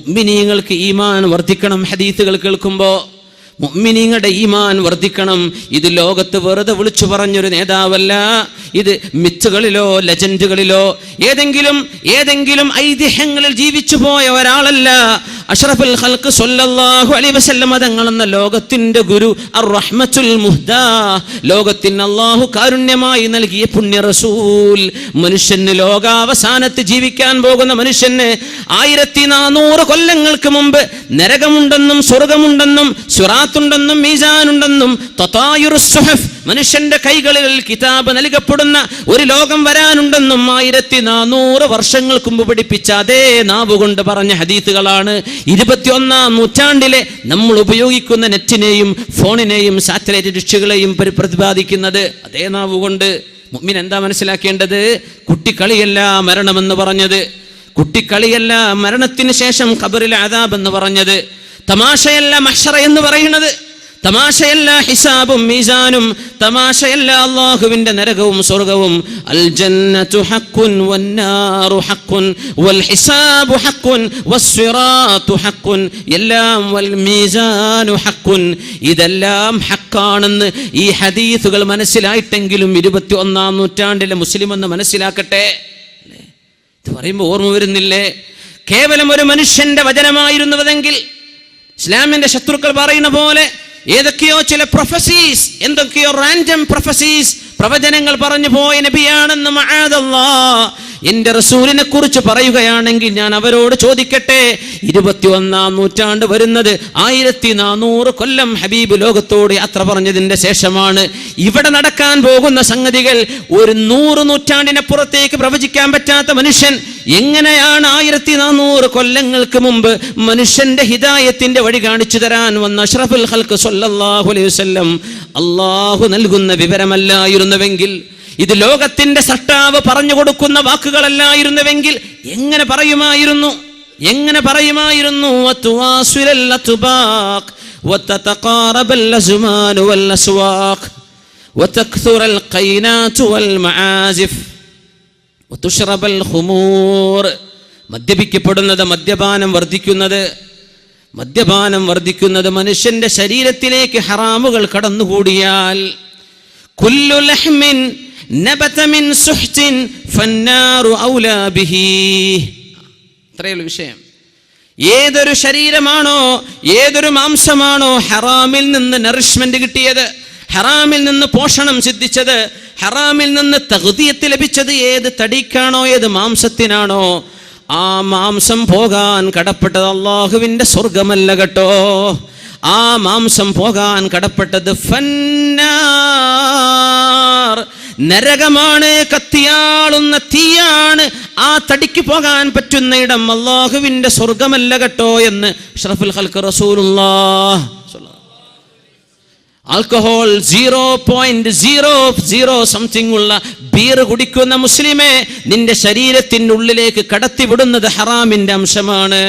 മുഅ്മിനീങ്ങൾക്ക് ഈമാൻ വർദ്ധിക്കണം. ഹദീസുകൾ കേൾക്കുമ്പോൾ മുഅ്മിനീങ്ങളുടെ ഈമാൻ വർദ്ധിക്കണം. ഇത് ലോകത്ത് വെറുതെ വിളിച്ചു പറഞ്ഞൊരു നേതാവല്ല. ഇത് മിത്തുകളിലോ ലെജൻഡുകളിലോ ഏതെങ്കിലും ഐതിഹ്യങ്ങളിൽ ജീവിച്ചു പോയ ഒരാളല്ല. അഷ്റഫുൽ ഖൽഖ് സ്വല്ലല്ലാഹു അലൈഹി വസല്ലം തങ്ങളെന്ന ലോകത്തിന്റെ ഗുരു അർ-റഹ്മത്തുൽ മുഹ്ദാ, ലോകത്തിന് അല്ലാഹു കാരുണ്യമായി നൽകിയ പുണ്യ റസൂൽ, മനുഷ്യന് ലോകാവസാനത്ത് ജീവിക്കാൻ പോകുന്ന മനുഷ്യന് 1400 കൊല്ലങ്ങൾക്ക് മുമ്പ് നരകമുണ്ടെന്നും സ്വർഗമുണ്ടെന്നും സിറാത്തുണ്ടെന്നും മീസാനുണ്ടെന്നും തതായുറുസ് സുഹഫ്, മനുഷ്യന്റെ കൈകളിൽ കിതാബ് നൽകപ്പെടുന്ന ഒരു ലോകം വരാനുണ്ടെന്നും 1400 വർഷങ്ങൾക്ക് മുമ്പ് പഠിപ്പിച്ച അതേ നാവുകൊണ്ട് പറഞ്ഞ ഹദീസുകളാണ് 21-ാം നൂറ്റാണ്ടിലെ നമ്മൾ ഉപയോഗിക്കുന്ന നെറ്റിനെയും ഫോണിനെയും സാറ്റലൈറ്റ് ഡിഷുകളെയും പ്രതിപാദിക്കുന്നത് അതേ നാവുകൊണ്ട്. മുഅ്മിൻ എന്താ മനസ്സിലാക്കേണ്ടത്? കുട്ടിക്കളിയല്ല മരണമെന്ന് പറഞ്ഞത്, കുട്ടിക്കളിയല്ല മരണത്തിന് ശേഷം ഖബറിൽ അദാബ് എന്ന് പറഞ്ഞത്, തമാശയല്ല മഹ്ശറ എന്ന് പറയുന്നത്, തമാശയല്ല ഹിസാബും മീസാനും, തമാശയല്ല അല്ലാഹുവിന്റെ നരകവും സ്വർഗവും. അൽ ജന്നതു ഹഖ്ഖുൻ വന്നാറു ഹഖ്ഖുൻ വൽ ഹിസാബു ഹഖ്ഖുൻ വസ്സിറാത്തു ഹഖ്ഖുൻ എല്ലാം വൽ മീസാനു ഹഖ്ഖുൻ, ഇതെല്ലാം ഹഖാണെന്ന് ഈ ഹദീസുകൾ മനസ്സിലായിട്ടെങ്കിലും 21-ാം നൂറ്റാണ്ടിലെ മുസ്ലിം എന്ന് മനസ്സിലാക്കട്ടെ. ഇത് പറയുമ്പോൾ ഓർമ്മ വരുന്നില്ലേ? കേവലം ഒരു മനുഷ്യന്റെ വചനമായിരുന്നുവെങ്കിൽ ഇസ്ലാമിന്റെ ശത്രുക്കൾ പറയുന്ന പോലെ ഏതൊക്കെയോ ചില പ്രൊഫസീസ്, എന്തൊക്കെയോ റാൻഡം പ്രൊഫസീസ്, പ്രവചനങ്ങൾ പറഞ്ഞു പോയ നബിയാണെന്ന് മഅദല്ലാഹ് എന്റെ റസൂലിനെ കുറിച്ച് പറയുകയാണെങ്കിൽ ഞാൻ അവരോട് ചോദിക്കട്ടെ, 21-ാം നൂറ്റാണ്ട് വരുന്നത് 1400 കൊല്ലം ഹബീബ് ലോകത്തോട് യാത്ര പറഞ്ഞതിന്റെ ശേഷമാണ്. ഇവിടെ നടക്കാൻ പോകുന്ന സംഗതികൾ ഒരു 100 നൂറ്റാണ്ടിനപ്പുറത്തേക്ക് പ്രവചിക്കാൻ പറ്റാത്ത മനുഷ്യൻ എങ്ങനെയാണ് 1400 കൊല്ലങ്ങൾക്ക് മുമ്പ് മനുഷ്യന്റെ ഹിദായത്തിന്റെ വഴി കാണിച്ചു തരാൻ വന്ന അഷ്റഫുൽ ഖൽഖ് സ്വല്ലല്ലാഹു അലൈഹി വസല്ലം അല്ലാഹു നൽകുന്ന വിവരമല്ലായിരുന്നുവെങ്കിൽ, ഇത് ലോകത്തിന്റെ സട്ടാവ് പറഞ്ഞു കൊടുക്കുന്ന വാക്കുകളല്ലായിരുന്നുവെങ്കിൽ എങ്ങനെ പറയുമായിരുന്നു? മദ്യപിക്കപ്പെടുന്നത്, മദ്യപാനം വർദ്ധിക്കുന്നത് മനുഷ്യന്റെ ശരീരത്തിലേക്ക് ഹറാമുകൾ കടന്നുകൂടിയാൽ കുല്ലു ലഹ്മിൻ നബത മിൻ സുഹ്തിൻ ഫന്നാറു ഔലാ ബിഹി. ഇത്രയുള്ള വിഷയം. ഏതൊരു ശരീരമാണോ, ഏതൊരു മാംസമാണോ ഹറാമിൽ നിന്ന് നറിഷ്മെന്റ് കിട്ടിയത്, ഹറാമിൽ നിന്ന് പോഷണം സിദ്ധിച്ചത്, ഹറാമിൽ നിന്ന് തഗ്ദിയത്ത് ലഭിച്ചത്, ഏത് തടിക്കാണോ, ഏത് മാംസത്തിനാണോ, ആ മാംസം പോകാൻ കടപ്പെട്ടത് അല്ലാഹുവിന്റെ സ്വർഗമല്ല കേട്ടോ. ആ മാംസം പോകാൻ കടപ്പെട്ടത് ഫന്നാർ, നരകമാണ്, കത്തിയാളുന്ന തീയാണ്. ആ തടിക്ക് പോകാൻ പറ്റുന്ന ഇടം അല്ലാഹുവിന്റെ സ്വർഗമല്ല കേട്ടോ എന്ന് അഷ്റഫുൽ ഖൽഖ് റസൂലുള്ളാഹ്. ആൽക്കഹോൾ 0.00 സംതിങ് ഉള്ള ബീർ കുടിക്കുന്ന മുസ്ലിമെ, നിന്റെ ശരീരത്തിന്റെ ഉള്ളിലേക്ക് കടത്തിവിടുന്നത് ഹറാമിന്റെ അംശമാണ്.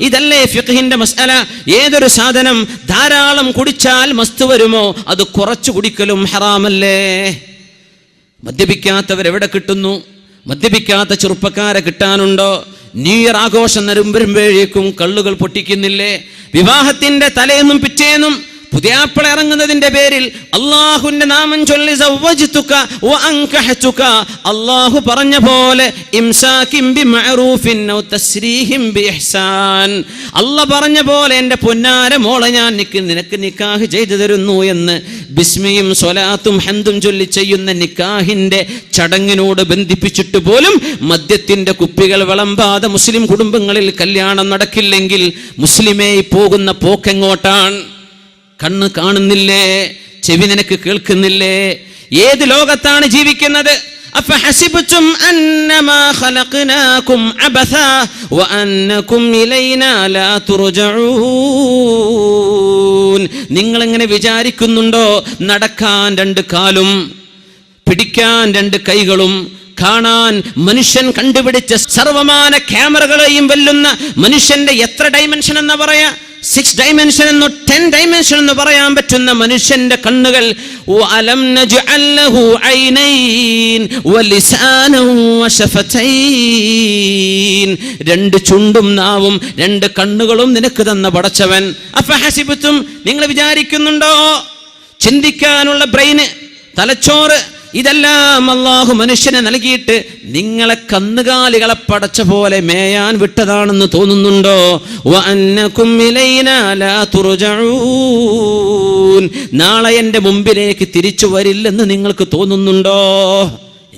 ഇതല്ലേ ഫിഖ്ഹിന്റെ മസ്അല. ഏതൊരു സാധനം ധാരാളം കുടിച്ചാൽ മസ്ത് വരുമോ, അത് കുറച്ചു കുടിക്കലും ഹറാമല്ലേ? മദ്യപിക്കാത്തവരെവിടെ കിട്ടുന്നു? മദ്യപിക്കാത്ത ചെറുപ്പക്കാരെ കിട്ടാനുണ്ടോ? ന്യൂ ഇയർ ആഘോഷം വരുമ്പോഴേക്കും കള്ളുകൾ പൊട്ടിക്കുന്നില്ലേ? വിവാഹത്തിന്റെ തലേന്നും പിറ്റേന്നും പുതിയാപ്പിള ഇറങ്ങുന്നതിന്റെ പേരിൽ അല്ലാഹുവിന്റെ നാമം ചൊല്ലി സവ്വജ്തുക വ അൻകഹതുക, അല്ലാഹു പറഞ്ഞ പോലെ ഇംസാകിൻ ബിമഅറൂഫിൻ ഔ തസ്രീഹിൻ ബിഇഹ്സാൻ, അല്ലാഹു പറഞ്ഞ പോലെ എൻ്റെ പൊന്നാര മോളെ ഞാൻ നിനക്ക് നിക്കാഹ് ചെയ്തു തരുന്നു എന്ന് ബിസ്മിയും സ്വലാത്തും ഹംദും ചൊല്ലി ചെയ്യുന്ന നിക്കാഹിന്റെ ചടങ്ങിനോട് ബന്ധിപ്പിച്ചിട്ട് പോലും മദ്യത്തിന്റെ കുപ്പികൾ വിളമ്പാതെ മുസ്ലിം കുടുംബങ്ങളിൽ കല്യാണം നടക്കില്ലെങ്കിൽ മുസ്ലിമേ പോകുന്ന പോക്കെങ്ങോട്ടാണ്? കണ്ണ് കാണുന്നില്ലേ? ചെവി നിനക്ക് കേൾക്കുന്നില്ലേ? ഏത് ലോകത്താണ് ജീവിക്കുന്നത്? അഫഹസിബ്തും അന്നമാ ഖലഖനാകും അബസാ വഅന്നകും ഇലൈനാ ലാ തുർജഊൻ. നിങ്ങൾ എങ്ങനെ വിചാരിക്കുന്നുണ്ടോ നടക്കാൻ 2 കാലും, പിടിക്കാൻ 2 കൈകളും, കാണാൻ മനുഷ്യൻ കണ്ടുപിടിച്ച സർവമാന ക്യാമറകളെയും വെല്ലുന്ന മനുഷ്യന്റെ എത്ര ഡൈമെൻഷൻ എന്ന് പറയാ? 6 ഡൈമെൻഷൻ എന്നോ 10 ഡൈമെൻഷൻ എന്ന് പറയാൻ പറ്റുന്ന മനുഷ്യന്റെ കണ്ണുകൾ, വഅലം നജ്അൽ ലഹു ഐനൈൻ വലിസാനൻ വശഫതൈൻ, 2 ചുണ്ടും നാവും 2 കണ്ണുകളും നിനക്ക് തന്ന പടച്ചവൻ. അഫഹസിബതും, നിങ്ങൾ വിചാരിക്കുന്നുണ്ടോ ചിന്തിക്കാനുള്ള ബ്രെയിന്, തലച്ചോറ്, ഇതെല്ലാം അല്ലാഹു മനുഷ്യനെ നൽകിയിട്ട് നിങ്ങളെ കന്നുകാലികളെ പടച്ച പോലെ മേയാൻ വിട്ടതാണെന്ന് തോന്നുന്നുണ്ടോ? വഅന്നകും ഇലൈനാ ലാ തുർജഊൻ, നാളെ എൻ്റെ മുമ്പിലേക്ക് തിരിച്ചു വരില്ലെന്ന് നിങ്ങൾക്ക് തോന്നുന്നുണ്ടോ?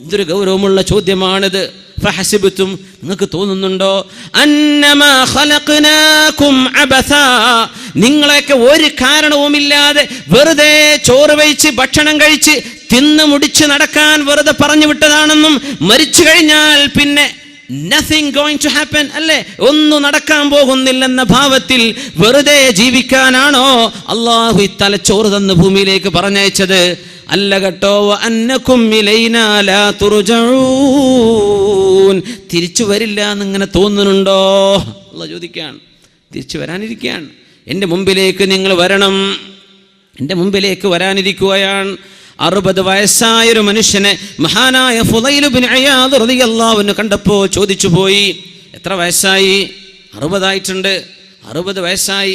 എന്തൊരു ഗൗരവമുള്ള ചോദ്യമാണിത്. ഫഹസിബതും, നിങ്ങൾക്ക് തോന്നുന്നുണ്ടോ അന്നമാ ഖലഖനാകും അബസാ, നിങ്ങളെയൊക്കെ ഒരു കാരണവുമില്ലാതെ വെറുതെ ചോറ് വെച്ച് ഭക്ഷണം കഴിച്ച് തിന്ന് മുടിച്ച് നടക്കാൻ വെറുതെ പറഞ്ഞു വിട്ടതാണെന്നും, മരിച്ചു കഴിഞ്ഞാൽ പിന്നെ nothing going to happen, അല്ലേ, ഒന്നും നടക്കാൻ പോകുന്നില്ലെന്ന ഭാവത്തിൽ വെറുതെ ജീവിക്കാനാണോ അല്ലാഹു ഈ തലച്ചോറ് തന്ന് ഭൂമിയിലേക്ക് പറഞ്ഞയച്ചത്? അല്ല കേട്ടോ. വഅന്നകും ഇലൈനാ ലാ തുർജഊൻ, തിരിച്ചു വരില്ല എന്നിങ്ങനെ തോന്നുന്നുണ്ടോ? അല്ലാഹു ചോദിക്കുകയാണ്. തിരിച്ചു വരാനിരിക്കുകയാണ്. എൻ്റെ മുമ്പിലേക്ക് നിങ്ങൾ വരണം, എൻ്റെ മുമ്പിലേക്ക് വരാനിരിക്കുകയാണ്. 60 വയസ്സായൊരു മനുഷ്യനെ മഹാനായ ഫുളൈൽ ഇബ്നു ഇയാദ് റളിയല്ലാഹു അൻഹു കണ്ടപ്പോൾ ചോദിച്ചു പോയി, എത്ര വയസ്സായി? 60 ആയിട്ടുണ്ട്. 60 വയസ്സായി.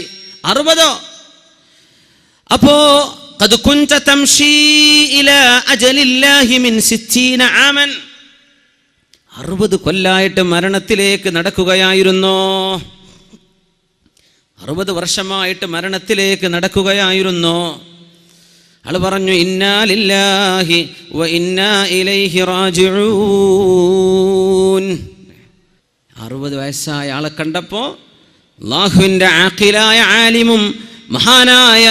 60 അപ്പോ ഖദ് കുൻത തംശി ഇലാ അജലില്ലാഹി മിൻ 60 ആമൻ, 60 കൊല്ലായിട്ട് മരണത്തിലേക്ക് നടക്കുകയായിരുന്നോ? 60 വർഷമായിട്ട് മരണത്തിലേക്ക് നടക്കുകയായിരുന്നോ? ആള് പറഞ്ഞു, ഇന്നാ ലില്ലാഹി വ ഇന്നാ ഇലൈഹി റാജിഊൻ. 60 വയസ്സായ ആളെ കണ്ടപ്പോ അല്ലാഹുവിൻ്റെ ആഖിലായ ആലിമും മഹാനായ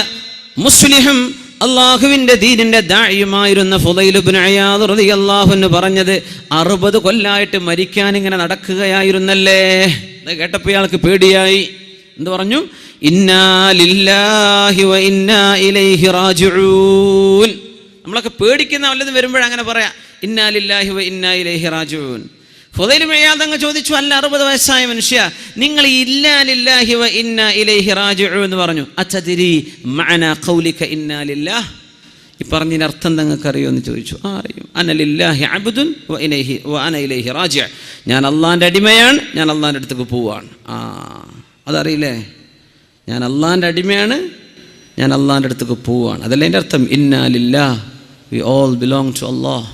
മുസ്ലിഹും അള്ളാഹുവിൻ്റെ ദീനിൻ്റെ ദാഇയുമായിരുന്ന ഫുളൈൽ ഇബ്നു ഇയാദ് റളിയല്ലാഹു അൻഹു പറഞ്ഞത് 60 കൊല്ലായിട്ട് മരിക്കാൻ ഇങ്ങനെ നടക്കുകയായിരുന്നല്ലേ. അത് കേട്ടപ്പോൾ ഇയാൾക്ക് പേടിയായി. എന്ത് പറഞ്ഞു? ഇന്നാ ലില്ലാഹി വ ഇന്നാ ഇലൈഹി റാജിഊൻ. നമ്മളൊക്കെ പേടിക്കുന്ന വല്ലതും വരുമ്പോഴങ്ങനെ പറയാം, ഇന്നാ ലില്ലാഹി വ ഇന്നാ ഇലൈഹി റാജിഊൻ. ഫുളൈൽ ഇബ്നു ഇയാദ് അങ്ങ് ചോദിച്ചു, അല്ല 60 വയസ്സായ മനുഷ്യ, നിങ്ങൾ ഇന്നാ ലില്ലാഹി വ ഇന്നാ ഇലൈഹി റാജിഊൻ എന്ന് പറഞ്ഞു. അതദ്രി മഅനാ ഖൗലിക ഇന്നാ ലില്ലാഹ്, ഈ പറഞ്ഞതിൻ്റെ അർത്ഥം നിങ്ങൾക്ക് അറിയോ എന്ന് ചോദിച്ചു. അറിയും. അന ലില്ലാഹി അബ്ദുൻ വ അന ഇലൈഹി റാജി, ഞാൻ അള്ളാഹിൻ്റെ അടിമയാണ്, ഞാൻ അള്ളാഹിൻ്റെ അടുത്തേക്ക് പോവാണ്. അതറിയില്ലേ? ഞാൻ അള്ളാഹിൻ്റെ അടിമയാണ്, ഞാൻ അള്ളാഹിൻ്റെ അടുത്തേക്ക് പോവാണ്. അതല്ല എൻ്റെ അർത്ഥം. ഇന്നാ ലില്ലാഹ്, we all belong to Allah,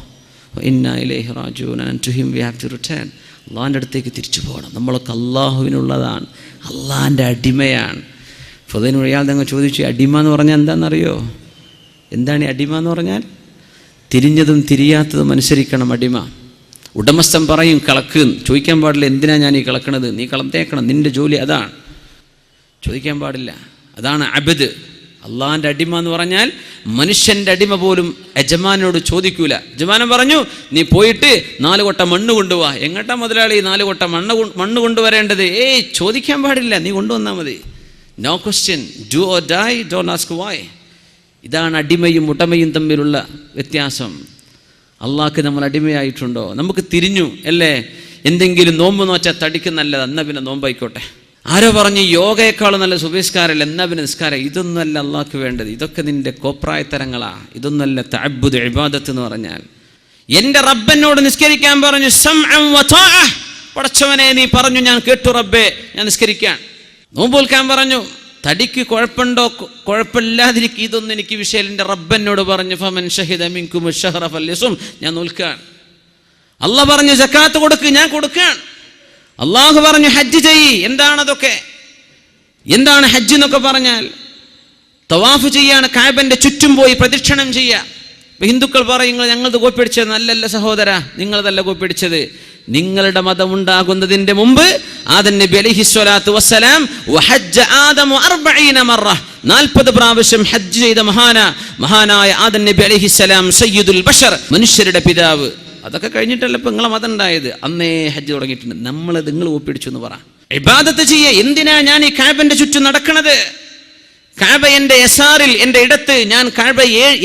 വ ഇന്നാ ഇലൈഹി റാജിഊൻ, and to him we have to return. അള്ളാഹിൻ്റെ അടുത്തേക്ക് തിരിച്ചു പോകണം. നമ്മളൊക്കെ അള്ളാഹുവിനുള്ളതാണ്, അള്ളാഹിൻ്റെ അടിമയാണ്. ഫുളൈൽ ഇയാൾ നിങ്ങൾ ചോദിച്ചു, അടിമ എന്ന് പറഞ്ഞാൽ എന്താണെന്നറിയോ? എന്താണ് ഈ അടിമ എന്ന് പറഞ്ഞാൽ? തിരിഞ്ഞതും തിരിയാത്തതും അനുസരിക്കണം അടിമ. ഉടമസ്ഥൻ പറയും കളക്ക്, ചോദിക്കാൻ പാടില്ല, എന്തിനാ ഞാൻ ഈ കളക്കണത്, നീ കളത്തേക്കണം, നിൻ്റെ ജോലി അതാണ്, ചോദിക്കാൻ പാടില്ല. അതാണ് അബ്ദ്. അള്ളാഹിൻ്റെ അടിമ എന്ന് പറഞ്ഞാൽ മനുഷ്യൻ്റെ അടിമ പോലും യജമാനോട് ചോദിക്കൂല. യജമാനൻ പറഞ്ഞു, നീ പോയിട്ട് 4 കൊട്ട മണ്ണ് കൊണ്ടുപോവാ. എങ്ങോട്ടാ മുതലാളി 4 കൊട്ട മണ്ണ് കൊണ്ടുവരേണ്ടത്? ചോദിക്കാൻ പാടില്ല, നീ കൊണ്ടുവന്നാൽ മതി. No question, do or die, don't ask why. ഇതാണ് അടിമയും ഉടമയും തമ്മിലുള്ള വ്യത്യാസം. അള്ളാഹ്ക്ക് നമ്മൾ അടിമയായിട്ടുണ്ടോ? നമുക്ക് തിരിഞ്ഞു അല്ലേ? എന്തെങ്കിലും നോമ്പ് നോച്ചാൽ തടിക്ക് നല്ലത്, എന്നാൽ പിന്നെ നോമ്പായിക്കോട്ടെ. ആരോ പറഞ്ഞു യോഗയെക്കാളും നല്ല സുബഹിസ്കാരമല്ല, എന്നാൽ പിന്നെ നിസ്കാരം. ഇതൊന്നുമല്ല അള്ളാഹ്ക്ക് വേണ്ടത്. ഇതൊക്കെ നിന്റെ കോപ്രായത്തരങ്ങളാ. ഇതൊന്നല്ല തഅബ്ബുദ് ഇബാദത്ത് എന്ന് പറഞ്ഞാൽ. എൻ്റെ റബ്ബനോട് നിസ്കരിക്കാൻ പറഞ്ഞു, സമഅൻ വ ത്വാഅ, പടച്ചവനെ നീ പറഞ്ഞു, ഞാൻ കേട്ടു റബ്ബേ, ഞാൻ നിസ്കരിക്കാൻ. നോമ്പ് നോൽക്കാൻ പറഞ്ഞു, തടിക്ക് കുഴപ്പമുണ്ടോ കുഴപ്പമില്ലാതിരിക്കും, ഇതൊന്നും എനിക്ക് വിഷയം. എൻ്റെ റബ്ബനോട് പറഞ്ഞു, ഫമൻ ഷഹിദ മിൻകും അശ്ശഹറ ഫല്യസും, ഞാൻ നോൽക്കാൻ. അള്ളാഹ് പറഞ്ഞു സക്കാത്ത് കൊടുക്ക്, ഞാൻ കൊടുക്കാൻ. അള്ളാഹു പറഞ്ഞു ഹജ്ജ് ചെയ്യ്. എന്താണതൊക്കെ? എന്താണ് ഹജ്ജ് എന്നൊക്കെ പറഞ്ഞാൽ? തവാഫ് ചെയ്യാണ്, കഅബന്റെ ചുറ്റും പോയി പ്രദക്ഷിണം ചെയ്യുക. ഹിന്ദുക്കൾ പറയും ഞങ്ങളത് കോപ്പിടിച്ചത്. നല്ലല്ല സഹോദര, നിങ്ങളതല്ല കോപ്പിടിച്ചത്. നിങ്ങളുടെ മതം ഉണ്ടാകുന്നതിന്റെ മുമ്പ് ആദം നബി അലൈഹിസ്സലാത്തു വസ്സലാം വഹജ്ജ ആദമു 40 മറ, 40 പ്രാവശ്യം ഹജ്ജ് ചെയ്ത മഹാനായ ആദം നബി അലൈഹിസ്സലാം സയ്യിദുൽ ബഷർ, മനുഷ്യരുടെ പിതാവ്. അതൊക്കെ കഴിഞ്ഞിട്ടല്ല ഇപ്പൊ നിങ്ങളെ മതം ഉണ്ടായത്. അന്നേ ഹജ്ജ് തുടങ്ങിയിട്ടുണ്ട്. നമ്മളത് നിങ്ങൾ ഒപ്പിടിച്ചു എന്ന് പറ. ഇബാദത്ത് ചെയ്യ. എന്തിനാ ഞാൻ ഈ കഅബന്റെ ചുറ്റും നടക്കണത്? കഅബ എന്റെ യസാറിൽ, എന്റെ ഇടത്ത്. ഞാൻ കഅബ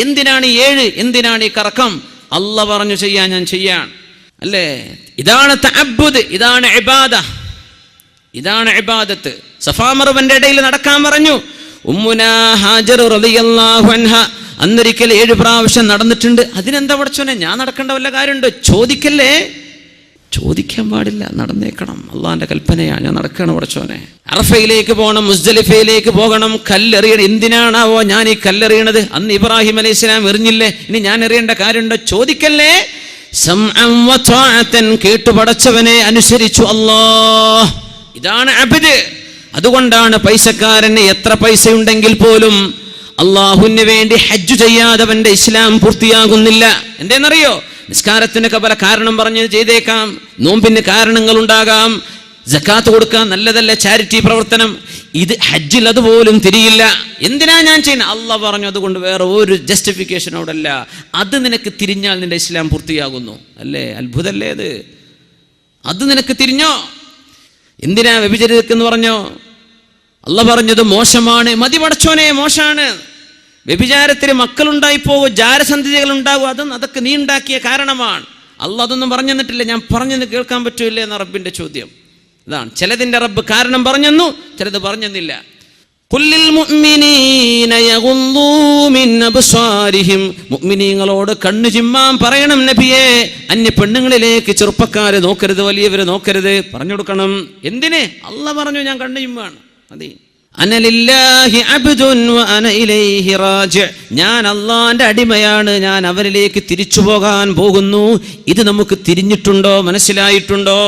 എന്തിനാണ് ഈ 7? എന്തിനാണ് ഈ കറക്കം? അല്ലാഹ് പറഞ്ഞു ചെയ്യാൻ, ഞാൻ ചെയ്യാൻ അല്ലേ? ഇതാണ് തഅബ്ബുദ്, ഇതാണ് ഇബാദ, ഇതാണ് ഇബാദത്ത്. സഫാ മർവന്റെ ഇടയിൽ നടക്കാൻ പറഞ്ഞു. ഉമ്മുനാ ഹാജർ റളിയല്ലാഹു അൻഹ അന്നൊരിക്കൽ 7 പ്രാവശ്യം നടന്നിട്ടുണ്ട്. അതിനെന്താ പടച്ചോനെ, ഞാൻ നടക്കേണ്ട വല്ല കാര്യമുണ്ടോ? ചോദിക്കല്ലേ, ചോദിക്കാൻ പാടില്ല, നടന്നേക്കണം. അള്ളാന്റെ കൽപ്പനയാണ്, ഞാൻ നടക്കണം പടച്ചോനെ. അറഫയിലേക്ക് പോകണം, മുസ്ദലിഫയിലേക്ക് പോകണം, കല്ലെറിയണം. എന്തിനാണാവോ ഞാൻ ഈ കല്ലെറിയണത്? അന്ന് ഇബ്രാഹിം അലൈഹി സ്വലാം എറിഞ്ഞില്ലേ, ഇനി ഞാൻ എറിയേണ്ട കാര്യമുണ്ടോ? ചോദിക്കല്ലേ. സംഅൻ വതഅതൻ, കേട്ടു പടച്ചവനെ അനുസരിച്ചു അല്ലാഹ്. ഇതാണ് അബ്ദ്. അതുകൊണ്ടാണ് പൈസക്കാരന് എത്ര പൈസയുണ്ടെങ്കിൽ പോലും അള്ളാഹുവിന് വേണ്ടി ഹജ്ജ് ചെയ്യാതവന്റെ ഇസ്ലാം പൂർത്തിയാകുന്നില്ല. എന്തേന്നറിയോ? നിസ്കാരത്തിനൊക്കെ പല കാരണം പറഞ്ഞ് ചെയ്തേക്കാം, നോമ്പിന് കാരണങ്ങൾ ഉണ്ടാകാം, സക്കാത്ത് കൊടുക്കാൻ നല്ലതല്ല, ചാരിറ്റി പ്രവർത്തനം. ഇത് ഹജ്ജിൽ അതുപോലും തിരിയില്ല. എന്തിനാ ഞാൻ ചെയ്യുന്നത്? അള്ളാഹ് പറഞ്ഞു, അതുകൊണ്ട് വേറെ ഒരു ജസ്റ്റിഫിക്കേഷൻ അവിടെ അല്ല. അത് നിനക്ക് തിരിഞ്ഞാൽ നിന്റെ ഇസ്ലാം പൂർത്തിയാകുന്നു. അല്ലേ, അത്ഭുതല്ലേ അത്? അത് നിനക്ക് തിരിഞ്ഞോ? എന്തിനാ വ്യഭിചരിക്കെന്ന് പറഞ്ഞോ? അള്ളാഹ് പറഞ്ഞത് മോശമാണ്. മതി പടച്ചോനെ, മോശമാണ്. വ്യഭിചാരത്തിൽ മക്കളുണ്ടായിപ്പോകും, ജാരസന്ധതികൾ ഉണ്ടാകും, അതൊക്കെ നീ ഉണ്ടാക്കിയ കാരണമാണ്. അള്ളാഹ് അതൊന്നും പറഞ്ഞു തന്നിട്ടില്ല. ഞാൻ പറഞ്ഞെന്ന് കേൾക്കാൻ പറ്റൂല്ലേ എന്ന റബ്ബിന്റെ ചോദ്യം ഇതാണ്. ചിലതിന്റെ റബ്ബ് കാരണം പറഞ്ഞെന്നു, ചിലത് പറഞ്ഞെന്നില്ല. ഖുല്ലിൽ മുഅ്മിനീന യഗുദ്ദൂ മിൻ അബ്സാരിഹിം, മുഅ്മിനീങ്ങളോട് കണ്ണു ചിമ്മാൻ പറയണം നബിയേ. അന്യ പെണ്ണുങ്ങളിലേക്ക് ചെറുപ്പക്കാരെ നോക്കരുത്, വലിയവരെ നോക്കരുത്, പറഞ്ഞു കൊടുക്കണം. എന്തിന്? അള്ളാഹ് പറഞ്ഞു, ഞാൻ കണ്ണു ചിമ്മാണ്. മതി. അനലില്ലാഹി അബ്ദുൻ വ അന ഇലൈഹി റാജി, ഞാൻ അള്ളാന്റെ അടിമയാണ്, ഞാൻ അവരിലേക്ക് തിരിച്ചു പോകാൻ പോകുന്നു. ഇത് നമുക്ക് തിരിഞ്ഞിട്ടുണ്ടോ, മനസ്സിലായിട്ടുണ്ടോ?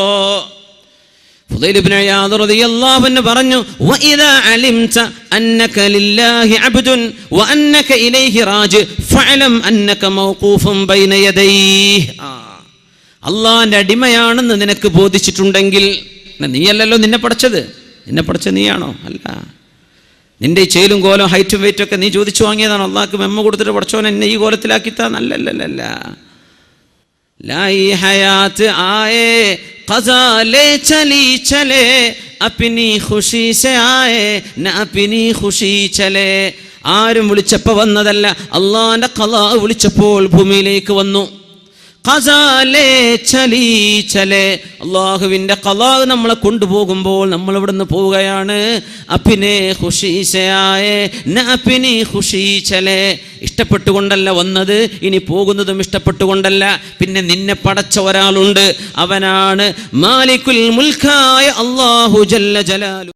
ഫുദൈൽ ഇബ്നു ഇയാദ് റളിയല്ലാഹു അൻഹു പറഞ്ഞു, വഇദാ അലിംത അന്നക ലില്ലാഹി അബ്ദുൻ വ അന്നക ഇലൈഹി റാജി ഫഅലം അന്നക മൗഖൂഫുൻ ബൈന യദൈഹി. അള്ളാന്റെ അടിമയാണെന്ന് നിനക്ക് ബോധിച്ചിട്ടുണ്ടെങ്കിൽ, നീയല്ലല്ലോ നിന്നെ പഠിച്ചത്, നിന്നെ പഠിച്ച നീയാണോ? അല്ല. നിന്റെ ഈ ചേലും കോലം ഹൈറ്റും വെയിറ്റും ഒക്കെ നീ ചോദിച്ചു വാങ്ങിയതാണ്. അള്ളാഹ്ക്ക് മെമ്മ കൊടുത്തിട്ട് പഠിച്ചോൻ എന്നെ ഈ കോലത്തിലാക്കിത്താ? നല്ലല്ല. ലായി ഹയാത്ത് ആയേ ഖസാ ലേ ചലി ചലേ അപ്നി ഖുശി സേ ആയേ ന അപ്നി ഖുശി ചലേ. ആരും വിളിച്ചപ്പോൾ വന്നതല്ല, അള്ളാന്റെ ഖലാ വിളിച്ചപ്പോൾ ഭൂമിയിലേക്ക് വന്നു. അള്ളാഹുവിന്റെ ഖലാ നമ്മളെ കൊണ്ടുപോകുമ്പോൾ നമ്മൾ ഇവിടുന്ന് പോവുകയാണ്. ഇഷ്ടപ്പെട്ടുകൊണ്ടല്ല വന്നത്, ഇനി പോകുന്നതും ഇഷ്ടപ്പെട്ടുകൊണ്ടല്ല. പിന്നെ നിന്നെ പടച്ച ഒരാളുണ്ട്, അവനാണ് മാലിക്കുൽ മുൽക്കായ അല്ലാഹു ജല്ല ജലാലു.